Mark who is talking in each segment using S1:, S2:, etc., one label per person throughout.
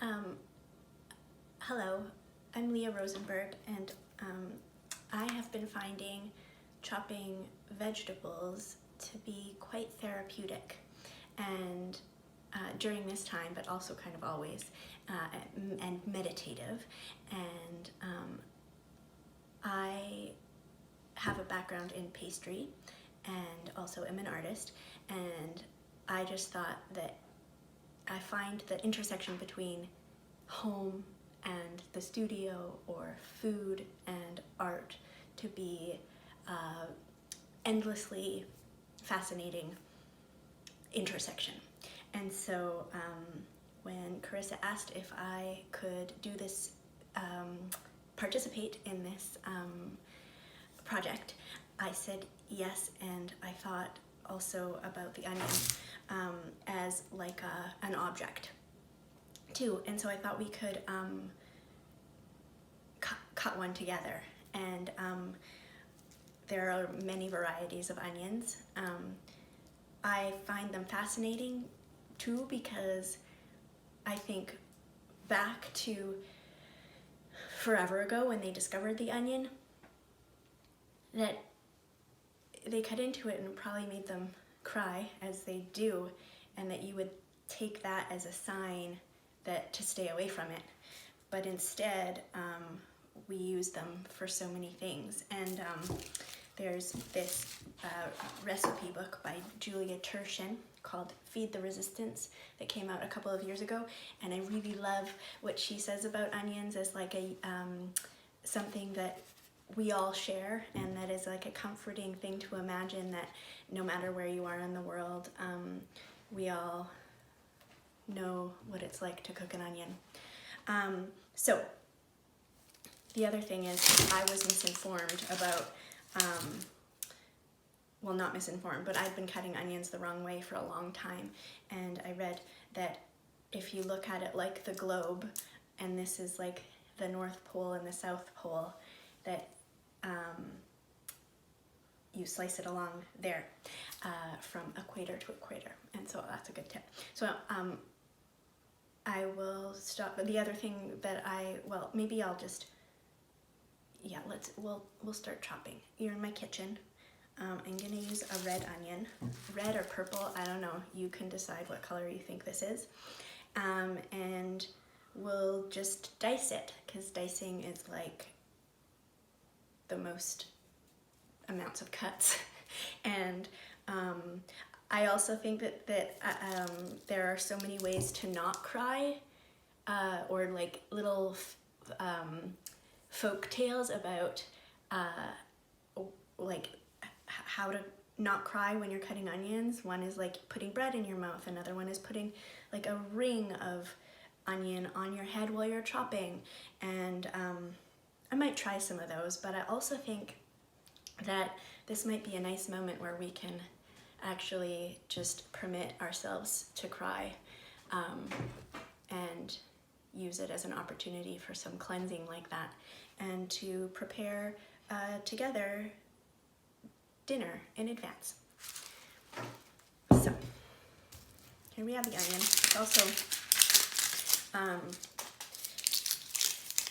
S1: Um, Hello, I'm Leah Rosenberg, and I have been finding chopping vegetables to be quite therapeutic, and during this time, but also kind of always, and meditative. And I have a background in pastry and also am an artist, and I just thought that I find the intersection between home and the studio, or food and art, to be endlessly fascinating intersection. And so when Carissa asked if I could do this, participate in this project, I said yes, and I thought also about the onion as like an object too, and so I thought we could cut one together. And there are many varieties of onions. I find them fascinating too, because I think back to forever ago when they discovered the onion, that they cut into it and it probably made them cry, as they do, and that you would take that as a sign that to stay away from it. But instead, we use them for so many things. And there's this recipe book by Julia Turshen called Feed the Resistance that came out a couple of years ago, and I really love what she says about onions as like a something that we all share, and that is like a comforting thing to imagine that no matter where you are in the world, we all know what it's like to cook an onion. So the other thing is, I was misinformed about, well, not misinformed, but I've been cutting onions the wrong way for a long time, and I read that if you look at it like the globe, and this is like the North Pole and the South Pole, that you slice it along there from equator to equator, and so that's a good tip. So I will stop. The other thing that well, maybe I'll just, yeah, we'll start chopping. You're in my kitchen. I'm gonna use a red onion, red or purple, I don't know. You can decide what color you think this is, and we'll just dice it, because dicing is like the most amounts of cuts. And I also think that there are so many ways to not cry, or like little folk tales about like how to not cry when you're cutting onions. One is like putting bread in your mouth. Another one is putting like a ring of onion on your head while you're chopping. And I might try some of those, but I also think that this might be a nice moment where we can actually just permit ourselves to cry, and use it as an opportunity for some cleansing like that, and to prepare together dinner in advance. So here we have the onion.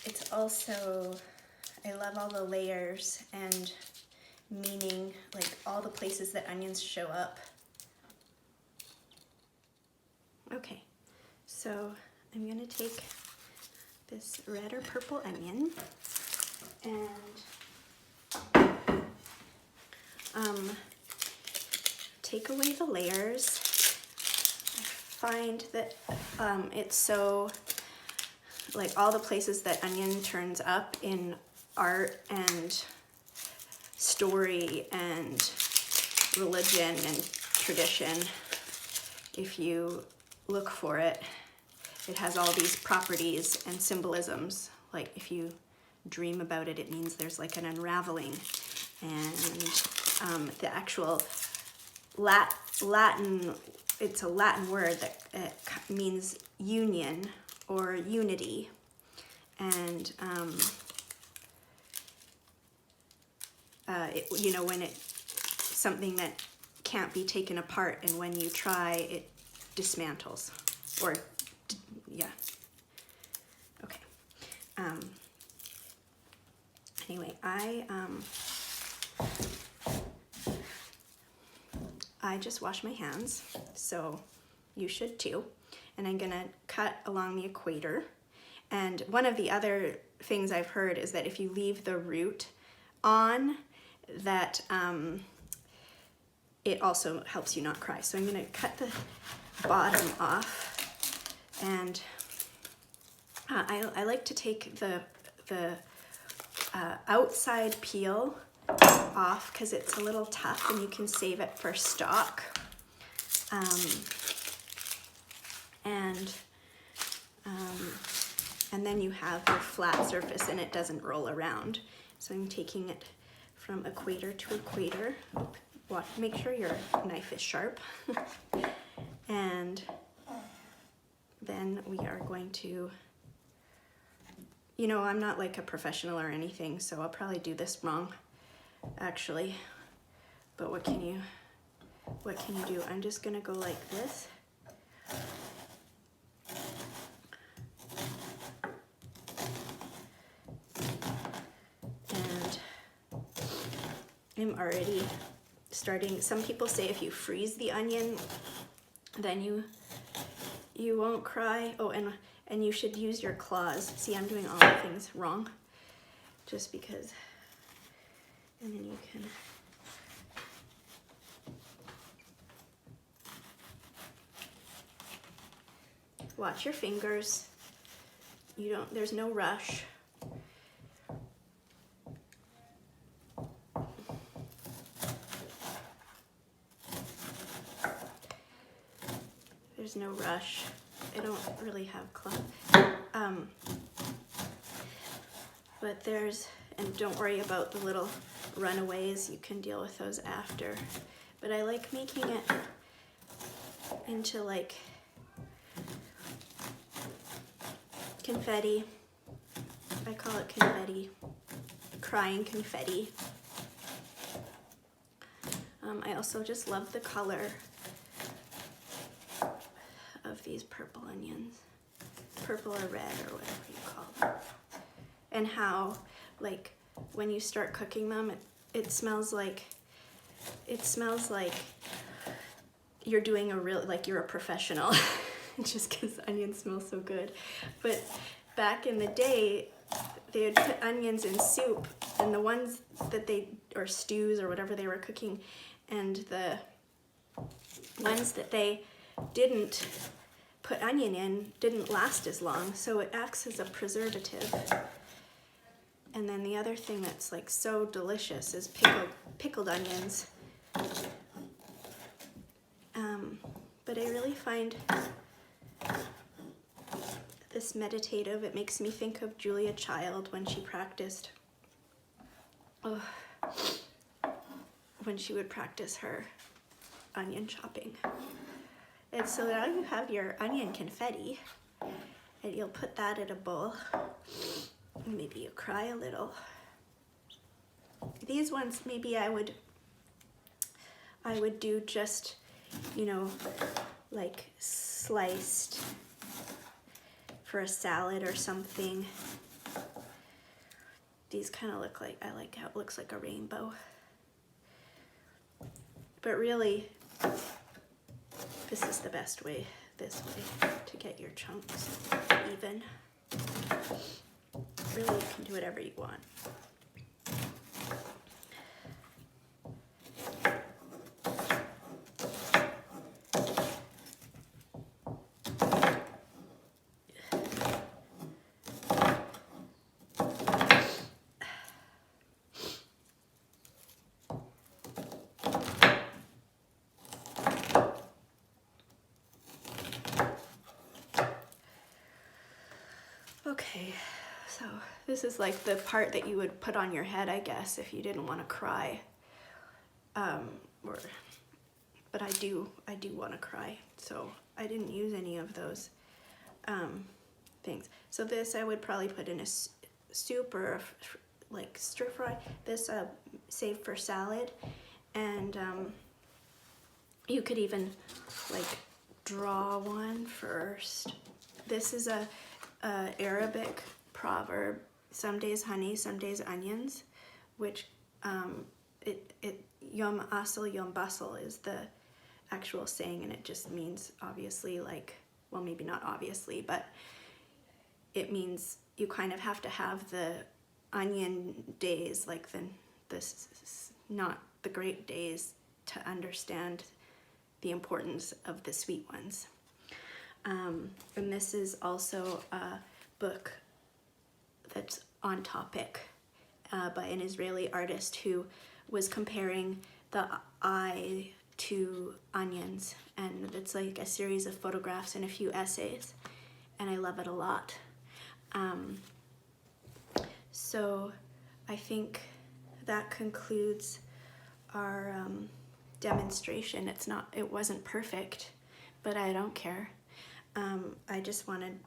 S1: It's also, I love all the layers and meaning, like all the places that onions show up. Okay, so I'm gonna take this red or purple onion and take away the layers. I find that it's so, like all the places that onion turns up in art and story and religion and tradition, if you look for it, it has all these properties and symbolisms. Like if you dream about it, it means there's like an unraveling. And the actual Latin, it's a Latin word that means union or unity. And when it's something that can't be taken apart, and when you try, it dismantles, or yeah. Anyway, I just wash my hands, so you should too. And I'm gonna cut along the equator. And one of the other things I've heard is that if you leave the root on, that it also helps you not cry. So I'm gonna cut the bottom off, and I like to take the outside peel off because it's a little tough and you can save it for stock. And then you have your flat surface and it doesn't roll around. So I'm taking it from equator to equator. Make sure your knife is sharp. And then we are going to, you know, I'm not like a professional or anything, so I'll probably do this wrong, actually. But what can you do? I'm just gonna go like this. And I'm already starting, some people say if you freeze the onion, then you won't cry. Oh, and you should use your claws. See, I'm doing all the things wrong, just because. And then you can. Watch your fingers. There's no rush. There's no rush. I don't really have claws. But and don't worry about the little runaways. You can deal with those after. But I like making it into like confetti. I call it confetti. Crying confetti. I also just love the color of these purple onions. Purple or red or whatever you call them. And how, like, when you start cooking them, it smells like you're doing you're a professional. Just because onions smell so good. But back in the day, they would put onions in soup, and the ones that or stews or whatever they were cooking, and the ones that they didn't put onion in didn't last as long, so it acts as a preservative. And then the other thing that's like so delicious is pickled onions. But I really find this meditative. It makes me think of Julia Child when she practiced, when she would practice her onion chopping. And so now you have your onion confetti, and you'll put that in a bowl. Maybe you cry a little. These ones, maybe I would do just, you know, like sliced for a salad or something. These kind of look like, I like how it looks like a rainbow. But really, this is the best way, this way, to get your chunks even. Really, you can do whatever you want. Okay, so this is like the part that you would put on your head, I guess, if you didn't want to cry. But I do want to cry, so I didn't use any of those things. So this I would probably put in a soup or like stir fry. This save for salad, and you could even like draw one first. This is a Arabic proverb, some days honey, some days onions, which yom asel, yom basel is the actual saying, and it just means obviously like, well, maybe not obviously, but it means you kind of have to have the onion days, like the not the great days, to understand the importance of the sweet ones. And this is also a book that's on topic by an Israeli artist who was comparing the eye to onions, and it's like a series of photographs and a few essays, and I love it a lot. So I think that concludes our demonstration. It wasn't perfect, but I don't care. I just wanted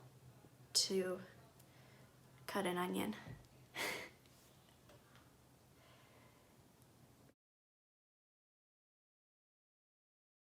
S1: to cut an onion.